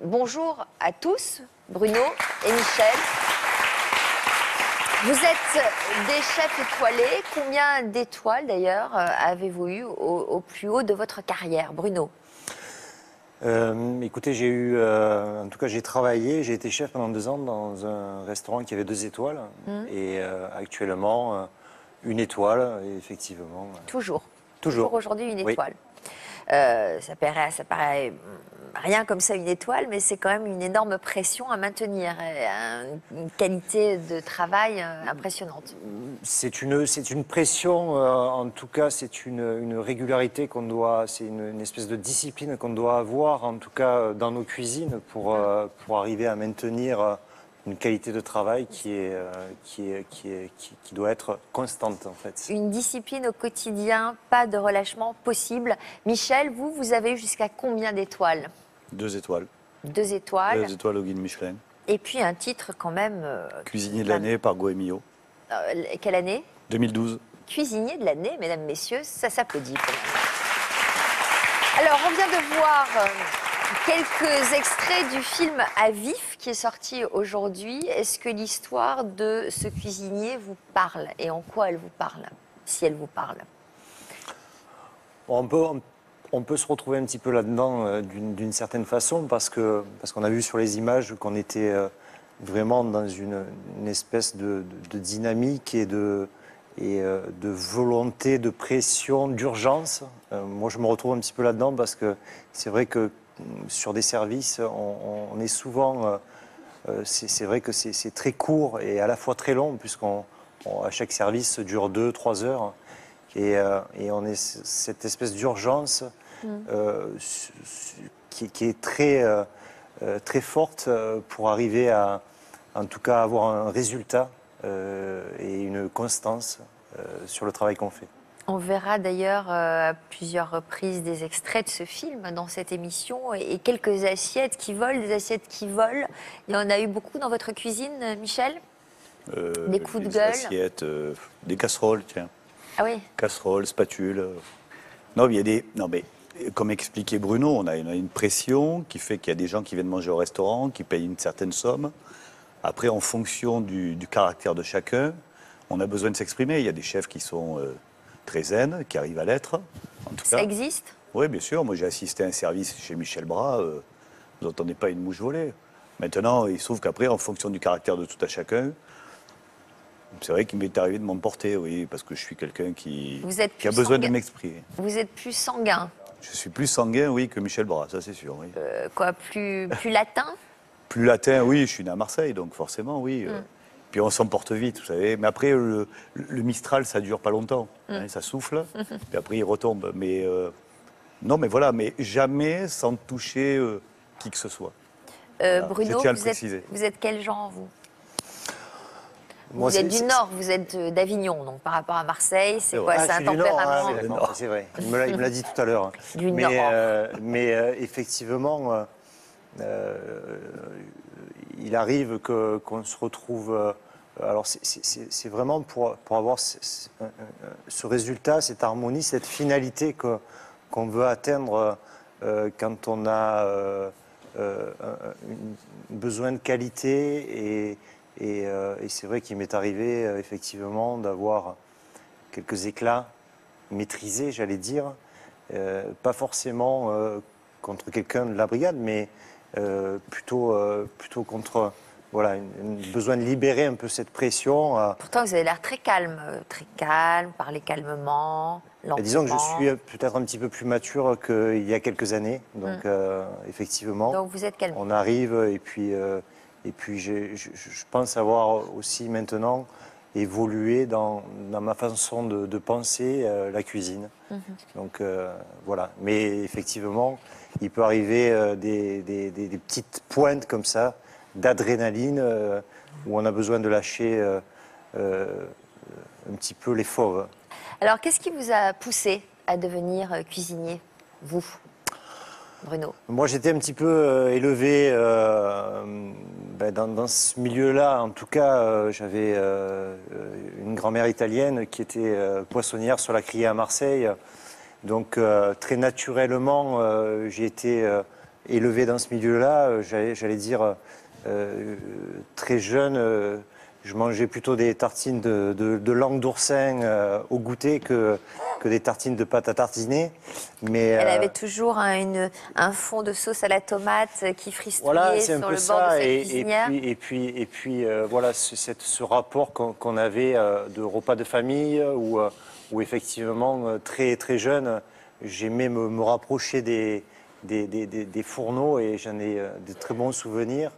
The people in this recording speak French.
Bonjour à tous, Bruno et Michel. Vous êtes des chefs étoilés. Combien d'étoiles, d'ailleurs, avez-vous eu au plus haut de votre carrière, Bruno? Écoutez, en tout cas, j'ai travaillé, j'ai été chef pendant 2 ans dans un restaurant qui avait 2 étoiles. Et actuellement, 1 étoile, et effectivement. Toujours. Toujours. Aujourd'hui, 1 Oui. étoile. Ça paraît rien comme ça, 1 étoile, mais c'est quand même une énorme pression à maintenir, une qualité de travail impressionnante. C'est une pression, en tout cas, c'est une régularité qu'on doit, c'est une espèce de discipline qu'on doit avoir, en tout cas, dans nos cuisines pour arriver à maintenir une qualité de travail qui doit être constante, en fait. Une discipline au quotidien, pas de relâchement possible. Michel, vous avez eu jusqu'à combien d'étoiles? 2 étoiles. 2 étoiles. 2 étoiles au guide Michelin. Et puis un titre quand même... Cuisinier de l'année par Goemio. Quelle année? 2012. Cuisinier de l'année, mesdames, messieurs, ça s'applaudit quand même. Alors, on vient de voir quelques extraits du film À vif qui est sorti aujourd'hui. Est-ce que l'histoire de ce cuisinier vous parle? Et en quoi elle vous parle, si elle vous parle? On peut se retrouver un petit peu là-dedans d'une certaine façon parce qu'on a vu sur les images qu'on était vraiment dans une espèce de dynamique et de volonté, de pression, d'urgence. Moi, je me retrouve un petit peu là-dedans parce que c'est vrai que sur des services, on est souvent... c'est vrai que c'est très court et à la fois très long à chaque service dure 2-3 heures. Et on est cette espèce d'urgence qui est très forte pour arriver à, en tout cas, avoir un résultat et une constance sur le travail qu'on fait. On verra d'ailleurs à plusieurs reprises des extraits de ce film dans cette émission et quelques assiettes qui volent, des assiettes qui volent. Il y en a eu beaucoup dans votre cuisine, Michel? Des coups de des gueule? assiettes, des casseroles, tiens. Ah oui? Casseroles, spatules. Non, mais comme expliquait Bruno, on a une pression qui fait qu'il y a des gens qui viennent manger au restaurant, qui payent une certaine somme. Après, en fonction du caractère de chacun, on a besoin de s'exprimer. Il y a des chefs qui sont très zen, qui arrivent à l'être. En tout cas. Ça existe? Oui, bien sûr. Moi, j'ai assisté à un service chez Michel Bras. Vous n'entendez pas une mouche voler. Maintenant, il se trouve qu'après, en fonction du caractère de tout à chacun, c'est vrai qu'il m'est arrivé de m'emporter, oui, parce que je suis quelqu'un qui a besoin de m'exprimer. Vous êtes plus sanguin? Je suis plus sanguin, oui, que Michel Bras, ça c'est sûr. Oui. Plus latin? Plus latin, oui, je suis né à Marseille, donc forcément, oui. Puis on s'emporte vite, vous savez. Mais après, le Mistral, ça dure pas longtemps. Hein, ça souffle, puis après il retombe. Mais non, mais voilà, mais jamais sans toucher qui que ce soit. Voilà, Bruno, vous êtes quel genre, vous? Moi, vous êtes du Nord, vous êtes d'Avignon, donc par rapport à Marseille, c'est quoi? C'est un tempérament. C'est vrai, il me l'a dit tout à l'heure. Du Nord. Mais effectivement, il arrive qu'on se retrouve... alors c'est vraiment pour avoir ce résultat, cette harmonie, cette finalité qu'on veut atteindre quand on a besoin de qualité et c'est vrai qu'il m'est arrivé effectivement d'avoir quelques éclats maîtrisés, j'allais dire, pas forcément contre quelqu'un de la brigade, mais plutôt contre voilà, un besoin de libérer un peu cette pression. Pourtant, vous avez l'air très calme, parlez calmement, lentement. Disons que je suis peut-être un petit peu plus mature qu'il y a quelques années, donc effectivement. Donc vous êtes calme. On arrive et puis je pense avoir aussi maintenant évolué dans ma façon de penser la cuisine. Donc voilà. Mais effectivement, il peut arriver des petites pointes comme ça d'adrénaline où on a besoin de lâcher un petit peu les fauves. Alors, qu'est-ce qui vous a poussé à devenir cuisinier, vous, Bruno? Moi, j'étais un petit peu élevé dans ce milieu-là. En tout cas, j'avais une grand-mère italienne qui était poissonnière sur la Criée à Marseille. Donc, très naturellement, j'ai été élevé dans ce milieu-là, j'allais dire très jeune, je mangeais plutôt des tartines de langue d'oursin au goûter que des tartines de pâte à tartiner. Mais, Elle avait toujours un fond de sauce à la tomate qui fristouillait voilà, c'est un sur peu le bord de ça. sa cuisinière. Et puis voilà, ce rapport qu'on avait de repas de famille où effectivement, très, très jeune, j'aimais me rapprocher des fourneaux et j'en ai de très bons souvenirs.